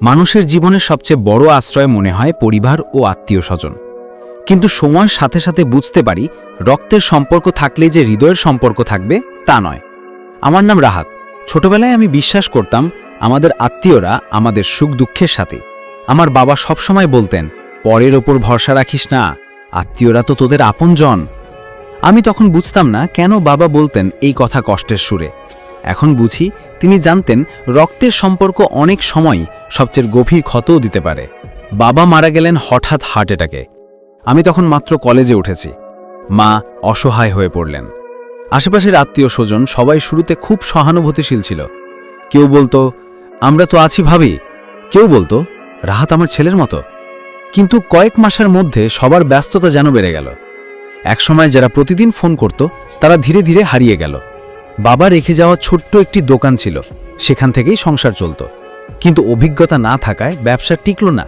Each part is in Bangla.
মানুষের জীবনের সবচেয়ে বড় আশ্রয় মনে হয় পরিবার ও আত্মীয় স্বজন, কিন্তু সময়ের সাথে সাথে বুঝতে পারি রক্তের সম্পর্ক থাকলেই যে হৃদয়ের সম্পর্ক থাকবে তা নয়। আমার নাম রাহাত। ছোটবেলায় আমি বিশ্বাস করতাম আমাদের আত্মীয়রা আমাদের সুখ দুঃখের সাথে। আমার বাবা সবসময় বলতেন, পরের ওপর ভরসা রাখিস না, আত্মীয়রা তো তোদের আপনজন। আমি তখন বুঝতাম না কেন বাবা বলতেন এই কথা কষ্টের সুরে। এখন বুঝি তিনি জানতেন রক্তের সম্পর্ক অনেক সময় সবচেয়ে গভীর ক্ষতও দিতে পারে। বাবা মারা গেলেন হঠাৎ হার্ট অ্যাটাকে। আমি তখন মাত্র কলেজে উঠেছি। মা অসহায় হয়ে পড়লেন। আশেপাশের আত্মীয় স্বজন সবাই শুরুতে খুব সহানুভূতিশীল ছিল। কেউ বলতো, আমরা তো আছি ভাবি। কেউ বলতো, রাহাত আমার ছেলের মতো। কিন্তু কয়েক মাসের মধ্যে সবার ব্যস্ততা যেন বেড়ে গেল। একসময় যারা প্রতিদিন ফোন করত তারা ধীরে ধীরে হারিয়ে গেল। বাবা রেখে যাওয়া ছোট্ট একটি দোকান ছিল, সেখান থেকেই সংসার চলত। কিন্তু অভিজ্ঞতা না থাকায় ব্যবসা টিকল না।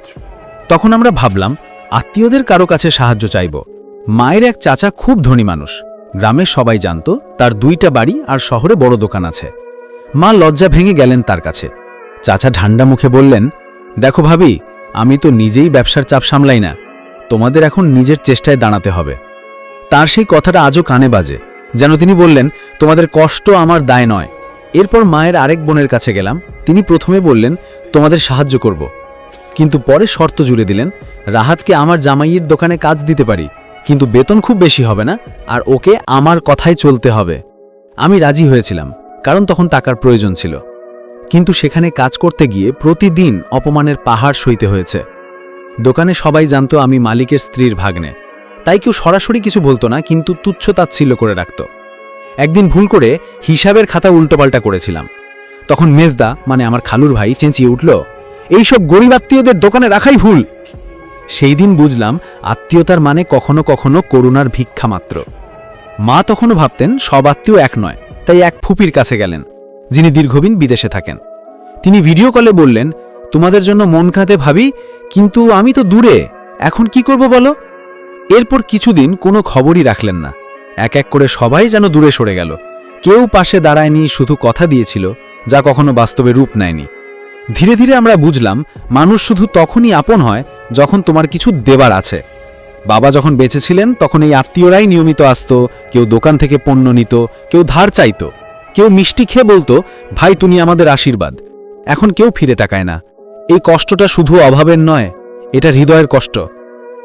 তখন আমরা ভাবলাম আত্মীয়দের কারো কাছে সাহায্য চাইব। মায়ের এক চাচা খুব ধনী মানুষ, গ্রামের সবাই জানত তার 2টা বাড়ি আর শহরে বড় দোকান আছে। মা লজ্জা ভেঙে গেলেন তার কাছে। চাচা ঠান্ডা মুখে বললেন, দেখো ভাবি, আমি তো নিজেই ব্যবসার চাপ সামলাই না, তোমাদের এখন নিজের চেষ্টায় দাঁড়াতে হবে। তার সেই কথাটা আজও কানে বাজে, যেন তিনি বললেন, তোমাদের কষ্ট আমার দায় নয়। এরপর মায়ের আরেক বোনের কাছে গেলাম। তিনি প্রথমে বললেন, তোমাদের সাহায্য করব, কিন্তু পরে শর্ত জুড়ে দিলেন, রাহাতকে আমার জামাইয়ের দোকানে কাজ দিতে পারি, কিন্তু বেতন খুব বেশি হবে না, আর ওকে আমার কথাই চলতে হবে। আমি রাজি হয়েছিলাম, কারণ তখন টাকার প্রয়োজন ছিল। কিন্তু সেখানে কাজ করতে গিয়ে প্রতিদিন অপমানের পাহাড় সইতে হয়েছে। দোকানে সবাই জানত আমি মালিকের স্ত্রীর ভাগ্নে, তাই কেউ সরাসরি কিছু বলতো না, কিন্তু তুচ্ছ-তাচ্ছিল্য করে রাখত। একদিন ভুল করে হিসাবের খাতা উল্টোপাল্টা করেছিলাম। তখন মেজদা, মানে আমার খালুর ভাই, চেঁচিয়ে উঠল, এইসব গরিব আত্মীয়দের দোকানে রাখাই ভুল। সেই দিন বুঝলাম আত্মীয়তার মানে কখনো কখনো করুণার ভিক্ষা মাত্র। মা তখনও ভাবতেন সব আত্মীয় এক নয়, তাই এক ফুপির কাছে গেলেন, যিনি দীর্ঘদিন বিদেশে থাকেন। তিনি ভিডিও কলে বললেন, তোমাদের জন্য মন কাঁদে ভাবি, কিন্তু আমি তো দূরে, এখন কি করব বলো। এরপর কিছুদিন কোনো খবরই রাখলেন না। এক এক করে সবাই যেন দূরে সরে গেল। কেউ পাশে দাঁড়ায়নি, শুধু কথা দিয়েছিল, যা কখনো বাস্তবে রূপ নেয়নি। ধীরে ধীরে আমরা বুঝলাম মানুষ শুধু তখনই আপন হয় যখন তোমার কিছু দেবার আছে। বাবা যখন বেঁচে ছিলেন তখন এই আত্মীয়রাই নিয়মিত আসত। কেউ দোকান থেকে পণ্য নিত, কেউ ধার চাইত, কেউ মিষ্টি খেয়ে বলতো, ভাই তুমি আমাদের আশীর্বাদ। এখন কেউ ফিরে তাকায় না। এই কষ্টটা শুধু অভাবের নয়, এটা হৃদয়ের কষ্ট।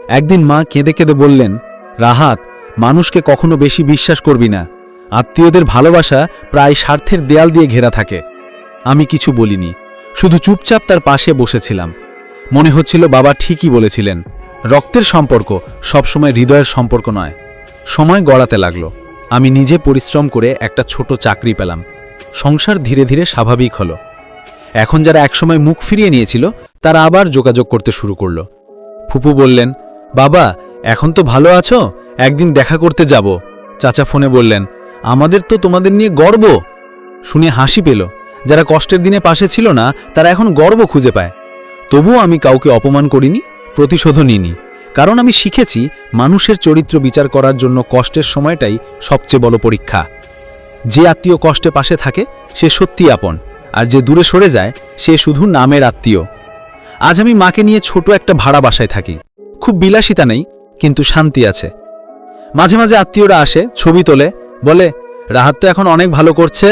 একদিন মা কেঁদে কেঁদে বললেন, রাহাত, মানুষকে কখনো বেশি বিশ্বাস করবি না। আত্মীয়দের ভালোবাসা প্রায় স্বার্থের দেয়াল দিয়ে ঘেরা থাকে। আমি কিছু বলিনি, শুধু চুপচাপ তার পাশে বসেছিলাম। মনে হচ্ছিল বাবা ঠিকই বলেছিলেন, রক্তের সম্পর্ক সবসময় হৃদয়ের সম্পর্ক নয়। সময় গড়াতে লাগলো। আমি নিজে পরিশ্রম করে একটা ছোট চাকরি পেলাম। সংসার ধীরে ধীরে স্বাভাবিক হলো। এখন যারা একসময় মুখ ফিরিয়ে নিয়েছিল তারা আবার যোগাযোগ করতে শুরু করলো। ফুপু বললেন, বাবা এখন তো ভালো আছো, একদিন দেখা করতে যাব। চাচা ফোনে বললেন, আমাদের তো তোমাদের নিয়ে গর্ব। শুনে হাসি পেল। যারা কষ্টের দিনে পাশে ছিল না তারা এখন গর্ব খুঁজে পায়। তবুও আমি কাউকে অপমান করিনি, প্রতিশোধও নিইনি, কারণ আমি শিখেছি মানুষের চরিত্র বিচার করার জন্য কষ্টের সময়টাই সবচেয়ে বড় পরীক্ষা। যে আত্মীয় কষ্টে পাশে থাকে সে সত্যি আপন, আর যে দূরে সরে যায় সে শুধু নামের আত্মীয়। আজ আমি মাকে নিয়ে ছোট একটা ভাড়া বাসায় থাকি। খুব বিলাসিতা নেই, কিন্তু শান্তি আছে। মাঝে মাঝে আত্মীয়রা আসে, ছবি তোলে, বলে, রাহাত তো এখন অনেক ভালো করছে।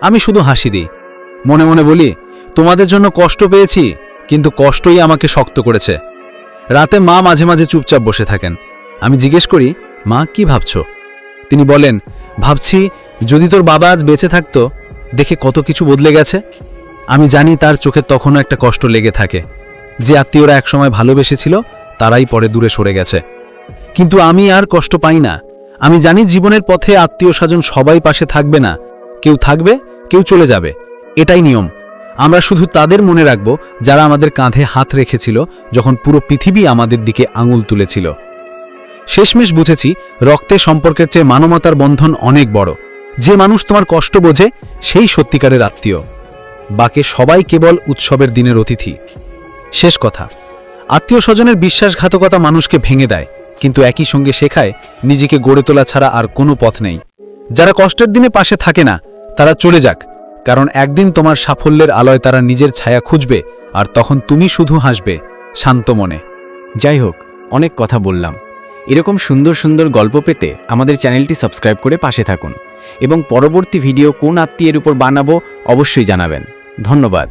আমি শুধু হাসি দিই। মনে মনে বলি, তোমাদের জন্য কষ্ট পেয়েছি, কিন্তু কষ্টই আমাকে শক্ত করেছে। রাতে মা মাঝে মাঝে চুপচাপ বসে থাকেন। আমি জিজ্ঞেস করি, মা কি ভাবছো? তিনি বলেন, ভাবছি যদি তোর বাবা আজ বেঁচে থাকতো, দেখে কত কিছু বদলে গেছে। আমি জানি তার চোখে তখনও একটা কষ্ট লেগে থাকে। যে আত্মীয়রা একসময় ভালোবেসেছিল তারাই পরে দূরে সরে গেছে। কিন্তু আমি আর কষ্ট পাই না। আমি জানি জীবনের পথে আত্মীয় স্বজন সবাই পাশে থাকবে না, কেউ থাকবে, কেউ চলে যাবে। এটাই নিয়ম। আমরা শুধু তাদের মনে রাখব যারা আমাদের কাঁধে হাত রেখেছিল যখন পুরো পৃথিবী আমাদের দিকে আঙুল তুলেছিল। শেষমেশ বুঝেছি রক্তের সম্পর্কের চেয়ে মানবতার বন্ধন অনেক বড়। যে মানুষ তোমার কষ্ট বোঝে সেই সত্যিকারের আত্মীয়। বাকি সবাই কেবল উৎসবের দিনের অতিথি। শেষ কথা, আত্মীয় স্বজনের বিশ্বাসঘাতকতা মানুষকে ভেঙে দেয়, কিন্তু একই সঙ্গে শেখায় নিজেকে গড়ে তোলা ছাড়া আর কোনো পথ নেই। যারা কষ্টের দিনে পাশে থাকে না তারা চলে যাক, কারণ একদিন তোমার সাফল্যের আলোয় তারা নিজের ছায়া খুঁজবে, আর তখন তুমি শুধু হাসবে, শান্ত মনে। যাই হোক, অনেক কথা বললাম। এরকম সুন্দর সুন্দর গল্প পেতে আমাদের চ্যানেলটি সাবস্ক্রাইব করে পাশে থাকুন এবং পরবর্তী ভিডিও কোন আত্মীয়ের উপর বানাবো অবশ্যই জানাবেন। ধন্যবাদ।